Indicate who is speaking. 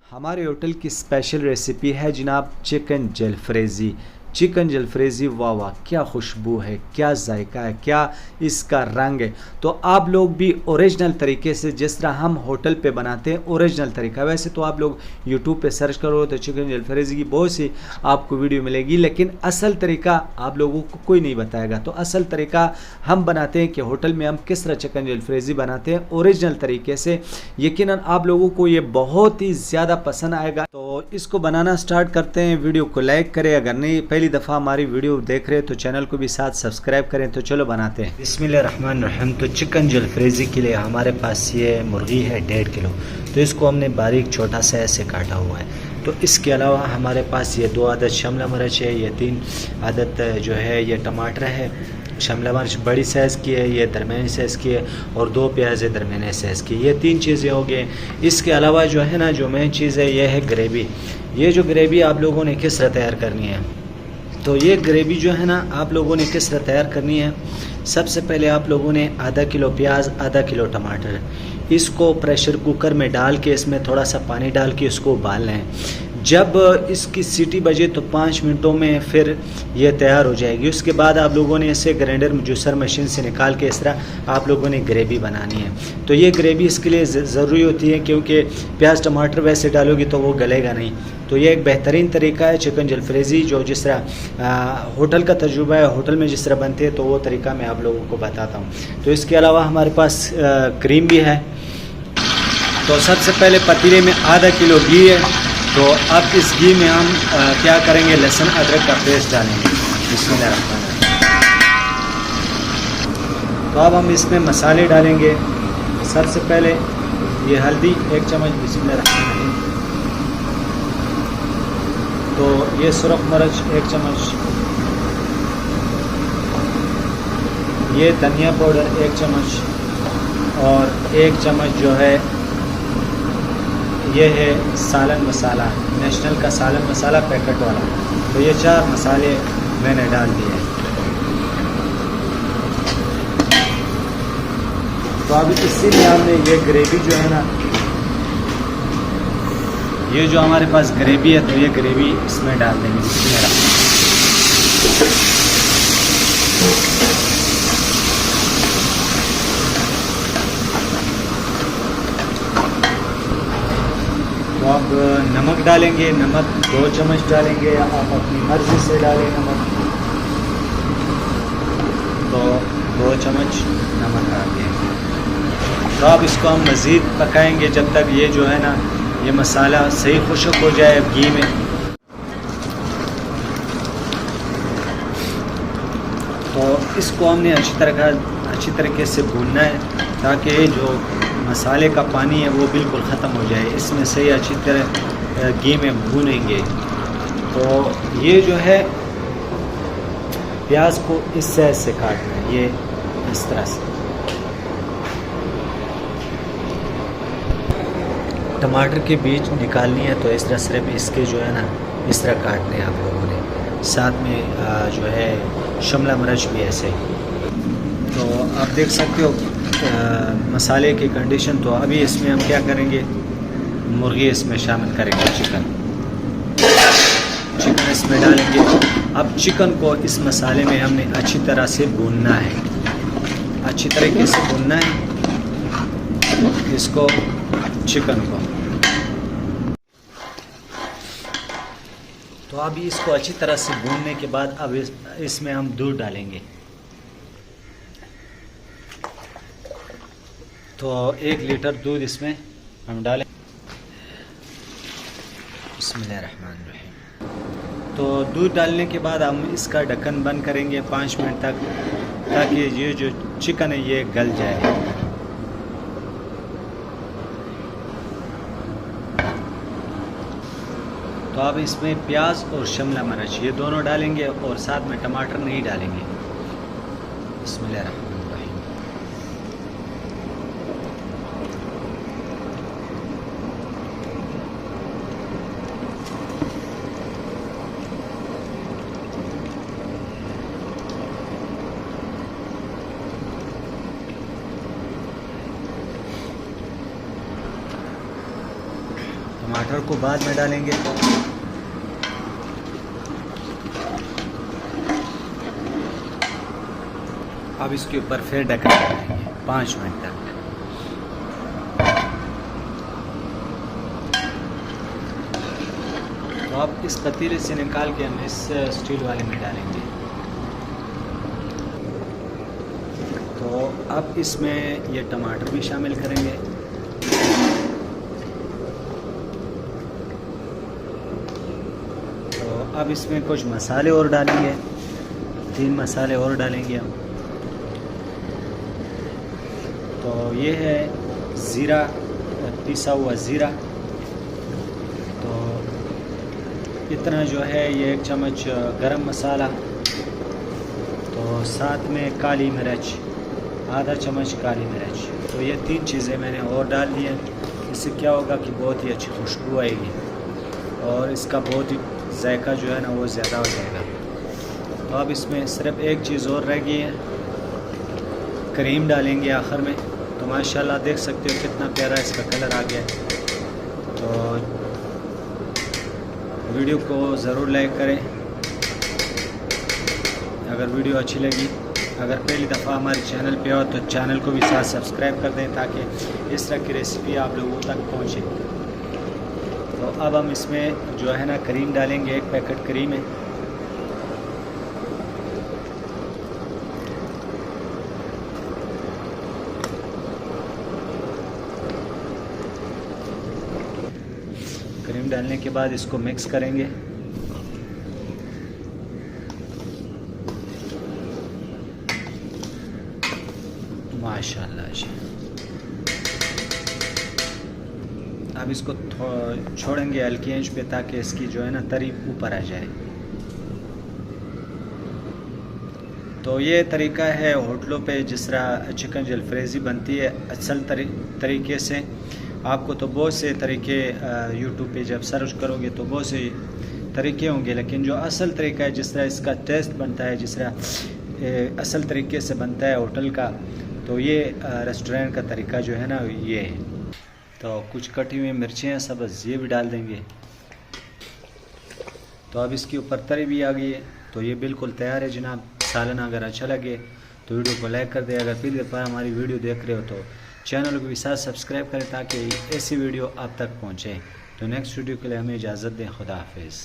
Speaker 1: हमारे होटल की special recipe है जनाब चिकन जलफ्रेज़ी। चिकन जलफ्रेज़ी वाह वाह, क्या खुशबू है, क्या जायका है, क्या इसका रंग है। तो आप लोग भी ओरिजिनल तरीके से, जिस तरह हम होटल पे बनाते हैं ओरिजिनल तरीका, वैसे तो आप लोग यूट्यूब पे सर्च करो तो चिकन जलफ्रेज़ी की बहुत सी आपको वीडियो मिलेगी, लेकिन असल तरीका आप लोगों को कोई नहीं बताएगा। तो असल तरीका हम बनाते हैं कि होटल में हम किस तरह चिकन जलफ्रेज़ी बनाते हैं ओरिजिनल तरीके से। यकीनन आप लोगों को ये बहुत ही ज़्यादा पसंद आएगा। तो इसको बनाना स्टार्ट करते हैं। वीडियो को लाइक करें, अगर नहीं पहली दफ़ा हमारी वीडियो देख रहे हैं तो चैनल को भी साथ सब्सक्राइब करें। तो चलो बनाते हैं। बिस्मिल्लाहिर्रहमानिर्रहीम। तो चिकन जलफ्रेज़ी के लिए हमारे पास ये मुर्गी है 1.5 किलो। तो इसको हमने बारीक छोटा सा ऐसे काटा हुआ है। तो इसके अलावा हमारे पास ये 2 अदद शिमला मिर्च है, ये 3 अदद जो है ये टमाटर है। शिमला मिर्च बड़ी साइज़ की है, ये दरमियानी साइज़ की है, और 2 प्याज है दरमियानी साइज़ की। ये 3 चीज़ें हो गई। इसके अलावा जो है ना, जो मेन चीज़ है ये है ग्रेवी। ये जो ग्रेवी आप लोगों ने किस तरह तैयार करनी है, तो ये ग्रेवी जो है ना आप लोगों ने किस तरह तैयार करनी है। सबसे पहले आप लोगों ने आधा किलो प्याज, आधा किलो टमाटर, इसको प्रेशर कुकर में डाल के इसमें थोड़ा सा पानी डाल के इसको उबालना है। जब इसकी सीटी बजे तो 5 मिनटों में फिर ये तैयार हो जाएगी। उसके बाद आप लोगों ने इसे ग्राइंडर जूसर मशीन से निकाल के इस तरह आप लोगों ने ग्रेवी बनानी है। तो ये ग्रेवी इसके लिए ज़रूरी होती है, क्योंकि प्याज टमाटर वैसे डालोगी तो वो गलेगा नहीं। तो ये एक बेहतरीन तरीका है चिकन जलफ्रेज़ी, जो जिस तरह होटल का तजुर्बा है, होटल में जिस तरह बनते हैं तो वो तरीका मैं आप लोगों को बताता हूँ। तो इसके अलावा हमारे पास क्रीम भी है। तो सबसे पहले पतीले में आधा किलो घी है। तो अब इस घी में हम क्या करेंगे, लहसुन अदरक का पेस्ट डालेंगे। बिस्मिल्लाहिर्रहमानिर्रहीम। तो अब हम इसमें मसाले डालेंगे। सबसे पहले ये हल्दी 1 चम्मच, बिस्मिल्लाहिर्रहमानिर्रहीम। तो ये सुरख मिर्च 1 चम्मच, ये धनिया पाउडर 1 चम्मच, और 1 चम्मच जो है ये है सालन मसाला, नेशनल का सालन मसाला पैकेट वाला। तो ये 4 मसाले मैंने डाल दिए। तो अब इसीलिए हमने ये ग्रेवी जो है ना, ये जो हमारे पास ग्रेवी है, तो ये ग्रेवी इसमें डाल देंगे। तो अब नमक डालेंगे। नमक 2 चम्मच डालेंगे, आप अपनी मर्ज़ी से डालें नमक। तो 2 चम्मच नमक डाल दिए। तो अब इसको हम मज़ीद पकाएंगे जब तक ये जो है ना, ये मसाला सही खुश्क हो जाए घी में। तो इसको हमने अच्छी तरीके से भूनना है, ताकि जो मसाले का पानी है वो बिल्कुल ख़त्म हो जाए। इसमें से अच्छी तरह घी में भूनेंगे। तो ये जो है प्याज को इस साइड से काटना है, ये इस तरह से। टमाटर के बीज निकालनी है, तो इस तरह सिर्फ इसके जो है ना इस तरह काटने हैं आप लोगों ने। साथ में जो है शिमला मिर्च भी ऐसे। तो आप देख सकते हो मसाले की कंडीशन। तो अभी इसमें हम क्या करेंगे, मुर्गी इसमें शामिल करेंगे, चिकन इसमें डालेंगे। अब चिकन को इस मसाले में हमने अच्छी तरह से भूनना है, अच्छी तरीके से भूनना है इसको, चिकन को। तो अभी इसको अच्छी तरह से भूनने के बाद अब इसमें हम दूध डालेंगे। तो 1 लीटर दूध इसमें हम डालें। बिस्मिल्लाहिर्रहमानिर्रहीम। तो दूध डालने के बाद हम इसका ढक्कन बंद करेंगे 5 मिनट तक, ताकि ये जो चिकन है ये गल जाए। तो अब इसमें प्याज और शिमला मिर्च ये दोनों डालेंगे, और साथ में टमाटर नहीं डालेंगे। बिस्मिल्लाहिर्रहमानिर्रहीम। टमाटर को बाद में डालेंगे। अब इसके ऊपर फिर ढक्कन लगाएंगे 5 मिनट तक। तो अब इस पतीले से निकाल के हम इस स्टील वाले में डालेंगे। तो अब इसमें ये टमाटर भी शामिल करेंगे। तो अब इसमें कुछ मसाले और डालेंगे, 3 मसाले और डालेंगे हम। तो ये है ज़ीरा, पिसा हुआ ज़ीरा। तो इतना जो है ये 1 चम्मच गरम मसाला। तो साथ में काली मिर्च, आधा चम्मच काली मिर्च। तो ये 3 चीज़ें मैंने और डाल दी हैं। इससे क्या होगा कि बहुत ही अच्छी खुशबू आएगी और इसका बहुत ही जायका जो है ना वो ज़्यादा हो जाएगा। तो अब इसमें सिर्फ एक चीज़ और रह गई है, क्रीम डालेंगे आखिर में। तो माशाल्लाह देख सकते हो कितना प्यारा इसका कलर आ गया है। तो वीडियो को ज़रूर लाइक करें अगर वीडियो अच्छी लगी। अगर पहली दफ़ा हमारे चैनल पे हो तो चैनल को भी साथ सब्सक्राइब कर दें ताकि इस तरह की रेसिपी आप लोगों तक पहुँचे। तो अब हम इसमें जो है ना क्रीम डालेंगे, 1 पैकेट क्रीम है। क्रीम डालने के बाद इसको मिक्स करेंगे। माशाल्लाह जी। अब इसको छोड़ेंगे हल्की आंच पे ताकि इसकी जो है ना तरी ऊपर आ जाए। तो ये तरीका है होटलों पे जिस तरह चिकन जलफ्रेज़ी बनती है असल तरीके से। आपको तो बहुत से तरीके यूट्यूब पे जब सर्च करोगे तो बहुत से तरीके होंगे, लेकिन जो असल तरीका है जिस तरह इसका टेस्ट बनता है, जिस तरह असल तरीके से बनता है होटल का, तो ये रेस्टोरेंट का तरीका जो है ना ये है। तो कुछ कटी हुई मिर्चें हैं सब्ज़, ये भी डाल देंगे। तो अब इसके ऊपर तरी भी आ गई है। तो ये बिल्कुल तैयार है जनाब। सालन अगर अच्छा लगे तो वीडियो को लाइक कर दें। अगर पहली दफ़ा हमारी वीडियो देख रहे हो तो चैनल को भी साथ सब्सक्राइब करें ताकि ऐसी वीडियो आप तक पहुँचे। तो नेक्स्ट वीडियो के लिए हमें इजाज़त दें। खुदा हाफिज़।